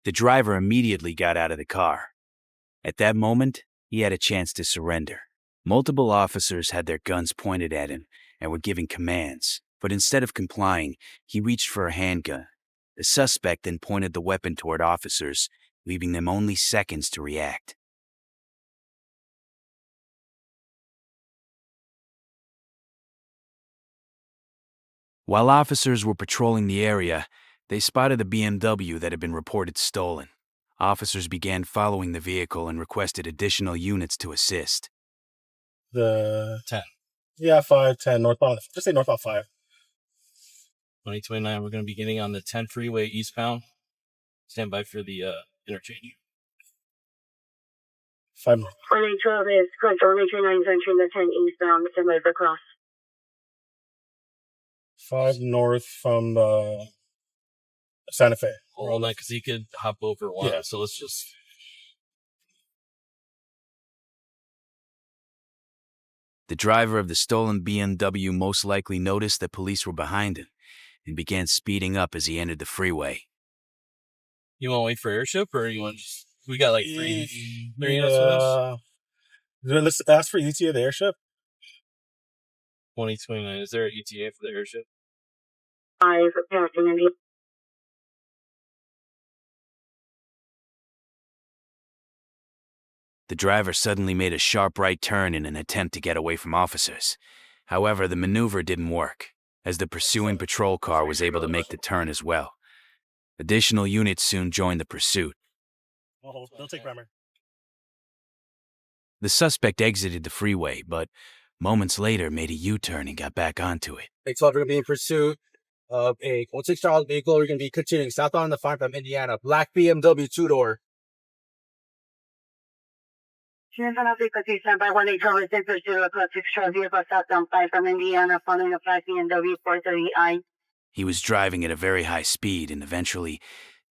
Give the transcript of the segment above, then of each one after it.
The driver immediately got out of the car. At that moment, he had a chance to surrender. Multiple officers had their guns pointed at him and were giving commands, but instead of complying, he reached for a handgun. The suspect then pointed the weapon toward officers, leaving them only seconds to react. While officers were patrolling the area, they spotted the BMW that had been reported stolen. Officers began following the vehicle and requested additional units to assist. The 10. Yeah, 510 northbound. Just say northbound 5. 2029, we're going to be getting on the 10 freeway eastbound. Stand by for the interchange. 5 north. 4812 is correct. Only 29 is entering the 10 eastbound. Stand by for cross. 5 north from Santa Fe. Hold on, because he could hop over one. Yeah. So let's just. The driver of the stolen BMW most likely noticed that police were behind him and began speeding up as he entered the freeway. You want to wait for airship, or you want just? We got like three units with us. Let's ask for ETA of the airship. 2029. Is there an ETA for the airship? 5 passing in. The driver suddenly made a sharp right turn in an attempt to get away from officers. However, the maneuver didn't work, as the pursuing patrol car was able to make the turn as well. Additional units soon joined the pursuit. They'll take Bremer. The suspect exited the freeway, but moments later made a U-turn and got back onto it. 12, we're going to be in pursuit of a 16 Charles vehicle. We're going to be continuing southbound on the 5 from Indiana. Black BMW 2-door. Stand by 1812 is in pursuit of a 6 Charles vehicle southbound 5 from Indiana, following a 5 BMW 430i. He was driving at a very high speed and eventually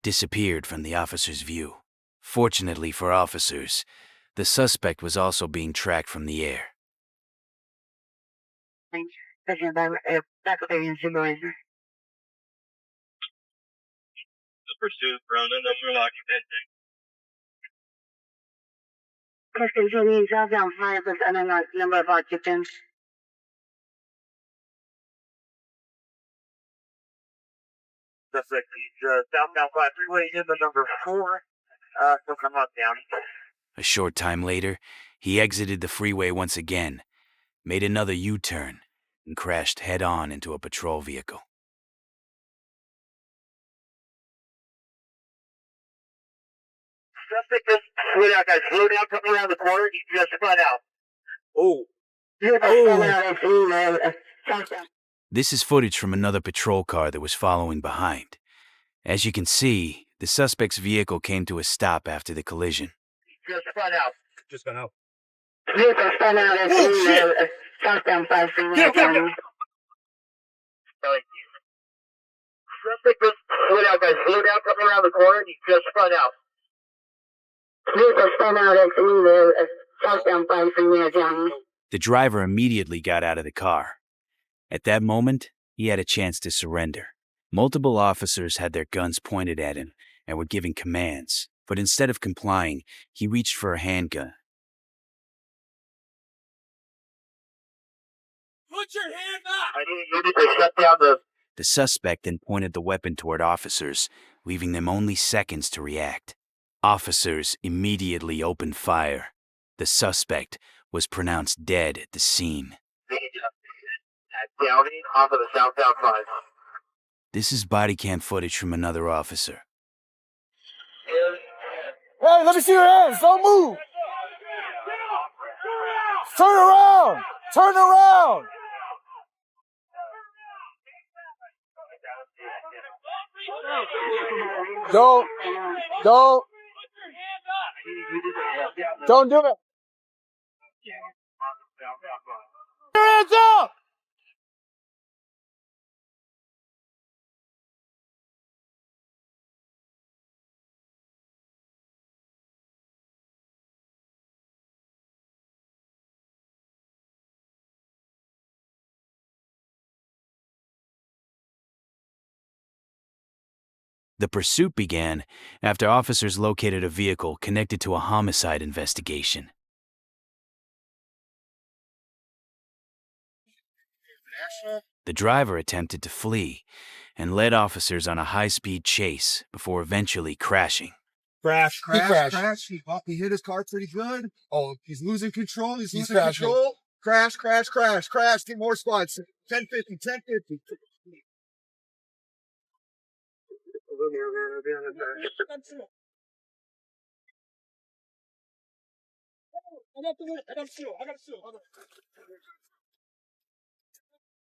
disappeared from the officer's view. Fortunately for officers, the suspect was also being tracked from the air. Stand by backup area supervisor. The pursuit for unknown occupant. Continuing southbound 5 with unknown number of occupants. Suspect southbound 5 freeway in the number 4. So come on down. A short time later, he exited the freeway once again, made another U-turn, and crashed head-on into a patrol vehicle. Suspect just slow down, guys. Slow down, come around the corner. You just spun out. Oh. This is footage from another patrol car that was following behind. As you can see, the suspect's vehicle came to a stop after the collision. Just spun out. Just gone out. Vehicle spun out at southbound 5 freeway. Suspect just slow down, guys. Slow down, come around the corner. You just spun out. Vehicle spun out at southbound 5 freeway. The driver immediately got out of the car. At that moment, he had a chance to surrender. Multiple officers had their guns pointed at him and were giving commands, but instead of complying, he reached for a handgun. Put your hand up! I need to shut down The suspect then pointed the weapon toward officers, leaving them only seconds to react. Officers immediately opened fire. The suspect was pronounced dead at the scene. Downey off of the southbound 5. This is bodycam footage from another officer. Hey, let me see your hands. Don't move. Turn around. Turn around. Don't do it. Hands up. The pursuit began after officers located a vehicle connected to a homicide investigation. The driver attempted to flee and led officers on a high-speed chase before eventually crashing. Crash. He crashed. He hit his car pretty good. Oh, he's losing control. He's losing crashing. control. Crash. Get more spots. 1050.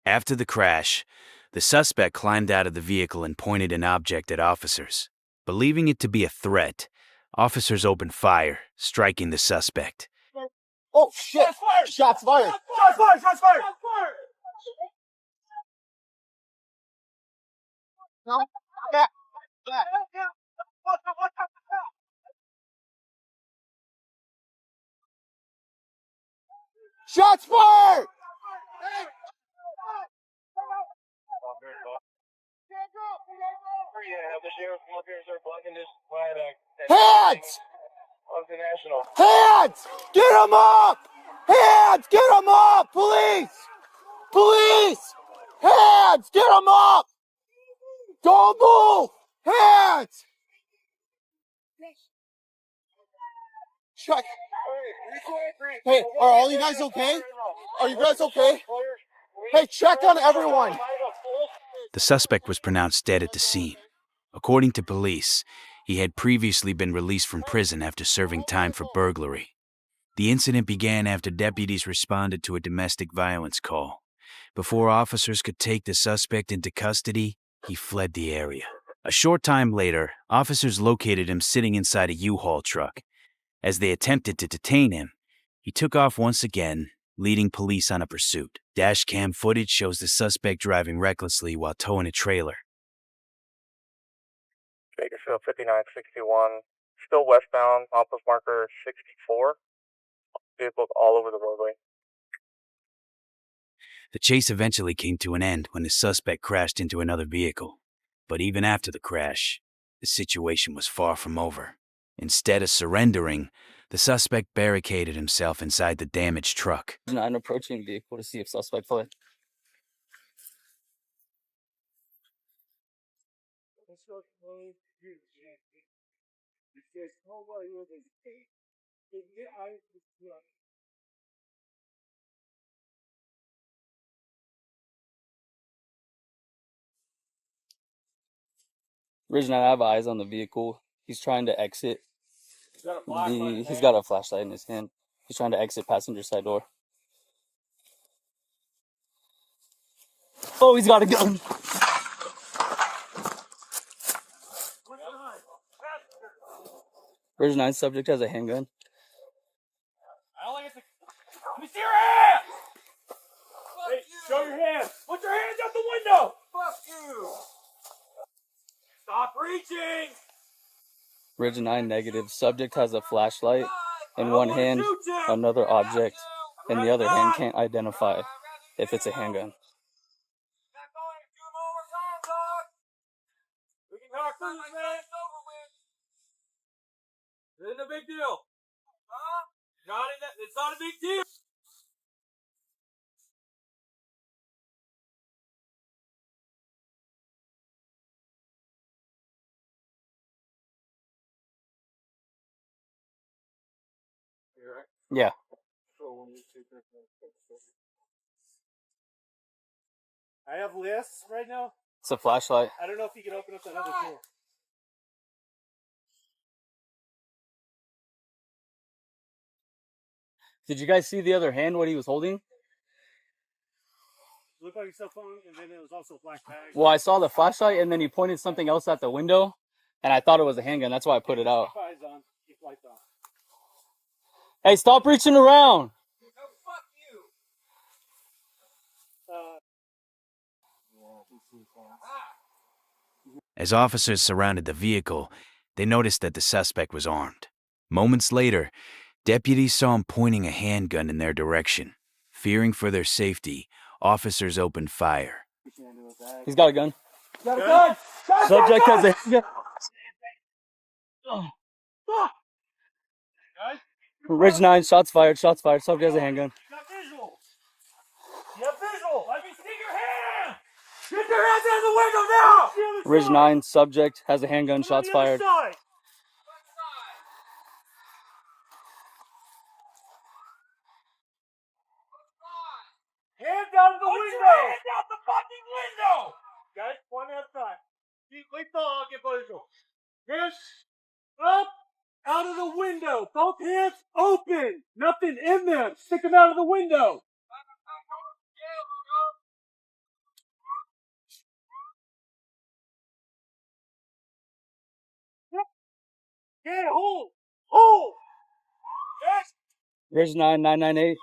After the crash, the suspect climbed out of the vehicle and pointed an object at officers. Believing it to be a threat, officers opened fire, striking the suspect. Oh, shit. Shots fired. No. Back. Shots fired! Hands! Hands! Get him up! Hands! Get him up! Police! Police! Hands! Get him up! Don't move! Hands! Check. Hey, are all you guys okay? Are you guys okay? Hey, check on everyone. The suspect was pronounced dead at the scene. According to police, he had previously been released from prison after serving time for burglary. The incident began after deputies responded to a domestic violence call. Before officers could take the suspect into custody, he fled the area. A short time later, officers located him sitting inside a U-Haul truck. As they attempted to detain him, he took off once again, leading police on a pursuit. Dashcam footage shows the suspect driving recklessly while towing a trailer. Bakersfield 5961, still westbound, compass marker 64. Vehicles all over the roadway. The chase eventually came to an end when the suspect crashed into another vehicle. But even after the crash, the situation was far from over. Instead of surrendering, the suspect barricaded himself inside the damaged truck. An approaching vehicle to see if suspect fled. Originally, I have eyes on the vehicle. He's trying to exit. He's got a flashlight in his hand. He's trying to exit passenger side door. Oh, he's got a gun. Version 9 subject has a handgun. Let me see your hands! Hey, show your hands! Put your hands out the window! Fuck you! Stop reaching! Version 9 negative subject has a flashlight in one hand, another object, and the other hand can't identify if it's a handgun. We can talk through this, man. It isn't a big deal. Huh? It's not a big deal. Yeah. I have lists right now. It's a flashlight. I don't know if you can open up that other door. Did you guys see the other hand, what he was holding? It looked like a cell phone, and then it was also a black bag. Well, I saw the flashlight, and then he pointed something else at the window, and I thought it was a handgun. That's why I put it out. Keep eyes on. Keep lights on. Hey, stop reaching around! No, fuck you! As officers surrounded the vehicle, they noticed that the suspect was armed. Moments later, deputies saw him pointing a handgun in their direction. Fearing for their safety, officers opened fire. He's got a gun. Got a gun! Subject has a handgun. Ridge 9, shots fired, shots fired. Subject has a handgun. You got visual! You have visual! Let me see your hand! Get your hands out of the window now! Ridge 9, subject has a handgun, shots fired. Side. Hands out of the window! Hands out the fucking window! Guys, one at a time. Wait till I'll get visual. Hands up, out of the window. Both hands open. Nothing in them. Stick them out of the window. Yeah, hold. Hold. Yes. Ridge 9, 998.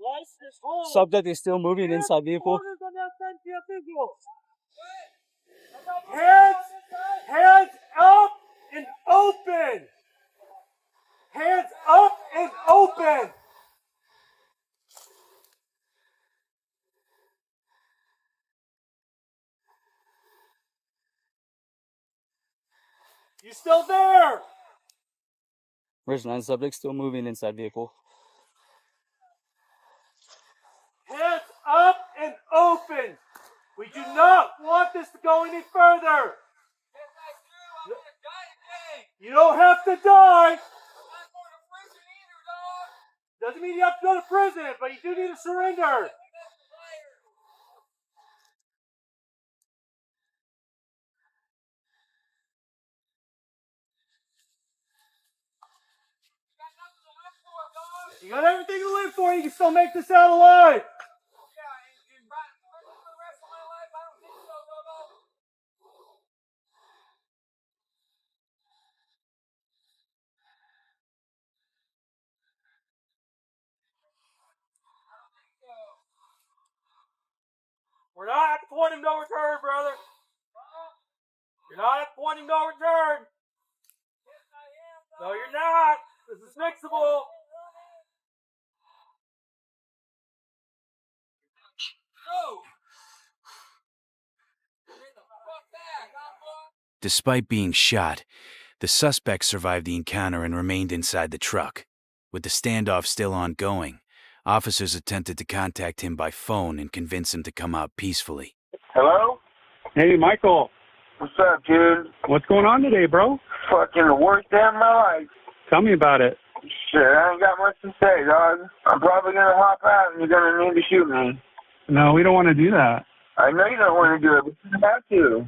License, hold. Subject is still moving inside vehicle. Hands up and open. Hands up and open. You still there? Ridge 9, subject still moving inside vehicle. Hands up and open. We do not want this to go any further. You don't have to die. Doesn't mean you have to go to prison, but you do need to surrender. You got everything to live for. You can still make this out alive. We're not at the point of no return, brother. You're not at the point of no return. No, you're not. This is fixable. Despite being shot, the suspect survived the encounter and remained inside the truck. With the standoff still ongoing, officers attempted to contact him by phone and convince him to come out peacefully. Hello? Hey, Michael. What's up, dude? What's going on today, bro? Fucking the worst day of my life. Tell me about it. Shit, I ain't got much to say, dog. I'm probably gonna hop out and you're gonna need to shoot me. No, we don't want to do that. I know you don't want to do it, but you have to.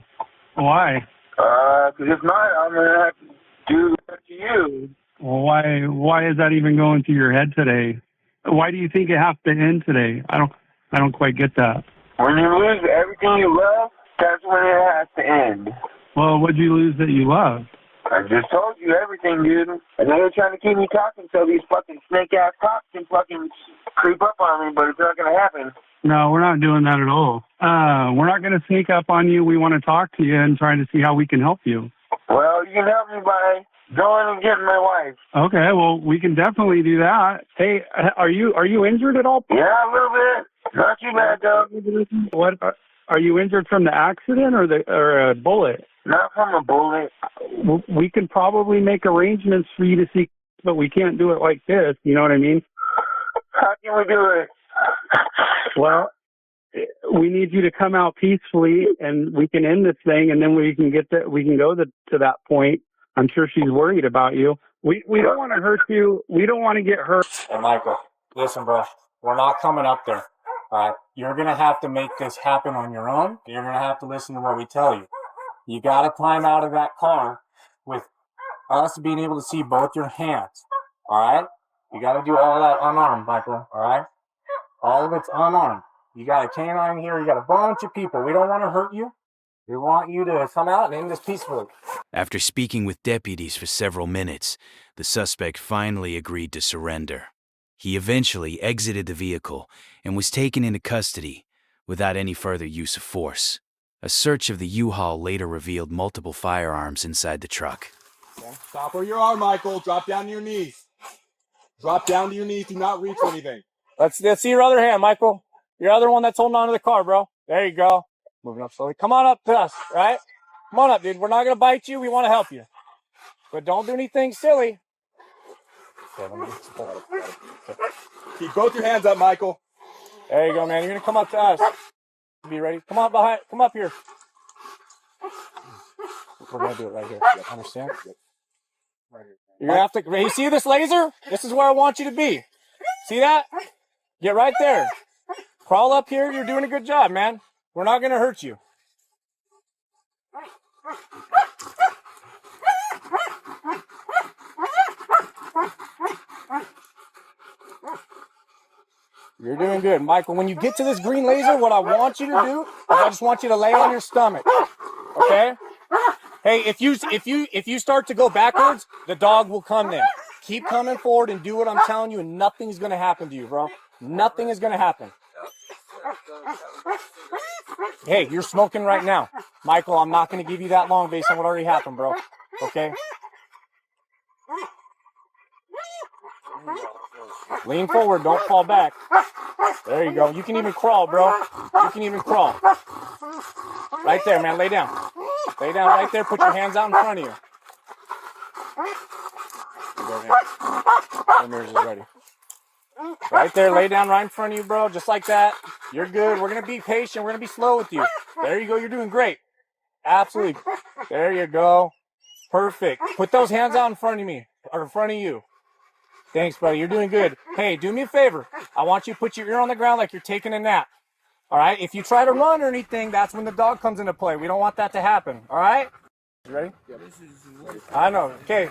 Why? 'Cause if not, I'm gonna have to do that to you. Well, why is that even going through your head today? Why do you think it has to end today? I don't quite get that. When you lose everything you love, that's when it has to end. Well, what'd you lose that you loved? I just told you everything, dude. I know they're trying to keep me talking so these fucking snake-ass cops can fucking creep up on me, but it's not gonna happen. No, we're not doing that at all. We're not going to sneak up on you. We want to talk to you and try to see how we can help you. Well, you can help me by going and getting my wife. Okay, well, we can definitely do that. Hey, are you injured at all? Yeah, a little bit. Not too bad, though. What are you injured from the accident or a bullet? Not from a bullet. We can probably make arrangements for you to see, but we can't do it like this. You know what I mean? How can we do it? Well, we need you to come out peacefully, and we can end this thing, and then we can go to that point. I'm sure she's worried about you. We don't want to hurt you. We don't want to get hurt. Hey, Michael, listen, bro. We're not coming up there. All right, you're gonna have to make this happen on your own. You're gonna have to listen to what we tell you. You gotta climb out of that car with us being able to see both your hands. All right, you gotta do all that unarmed, Michael. All right. All of it's unarmed. You got a canine here. You got a bunch of people. We don't want to hurt you. We want you to come out and end this peacefully. After speaking with deputies for several minutes, the suspect finally agreed to surrender. He eventually exited the vehicle and was taken into custody without any further use of force. A search of the U-Haul later revealed multiple firearms inside the truck. Okay. Stop where you are, Michael. Drop down to your knees. Drop down to your knees. Do not reach for anything. Let's see your other hand, Michael. Your other one that's holding on to the car, bro. There you go. Moving up slowly. Come on up to us, right? Come on up, dude. We're not going to bite you. We want to help you. But don't do anything silly. Keep both your hands up, Michael. There you go, man. You're going to come up to us. Be ready. Come on behind. Come up here. We're going to do it right here. Understand? You're going to have to, you see this laser? This is where I want you to be. See that? Get right there. Crawl up here. You're doing a good job, man. We're not going to hurt you. You're doing good, Michael. When you get to this green laser, what I want you to do is I just want you to lay on your stomach. Okay? Hey, if you start to go backwards, the dog will come then. Keep coming forward and do what I'm telling you, and nothing's gonna happen to you, bro. Nothing is gonna happen. Hey, you're smoking right now. Michael, I'm not gonna give you that long based on what already happened, bro. Okay? Lean forward, don't fall back. There you go. You can even crawl, bro. You can even crawl. Right there, man. Lay down. Lay down right there. Put your hands out in front of you. The mirrors is ready. Right there. Lay down right in front of you, bro. Just like that. You're good. We're going to be patient. We're going to be slow with you. There you go. You're doing great. Absolutely. There you go. Perfect. Put those hands out in front of me. Or in front of you. Thanks, buddy. You're doing good. Hey, do me a favor. I want you to put your ear on the ground like you're taking a nap. All right? If you try to run or anything, that's when the dog comes into play. We don't want that to happen. All right? You ready? I know. Okay.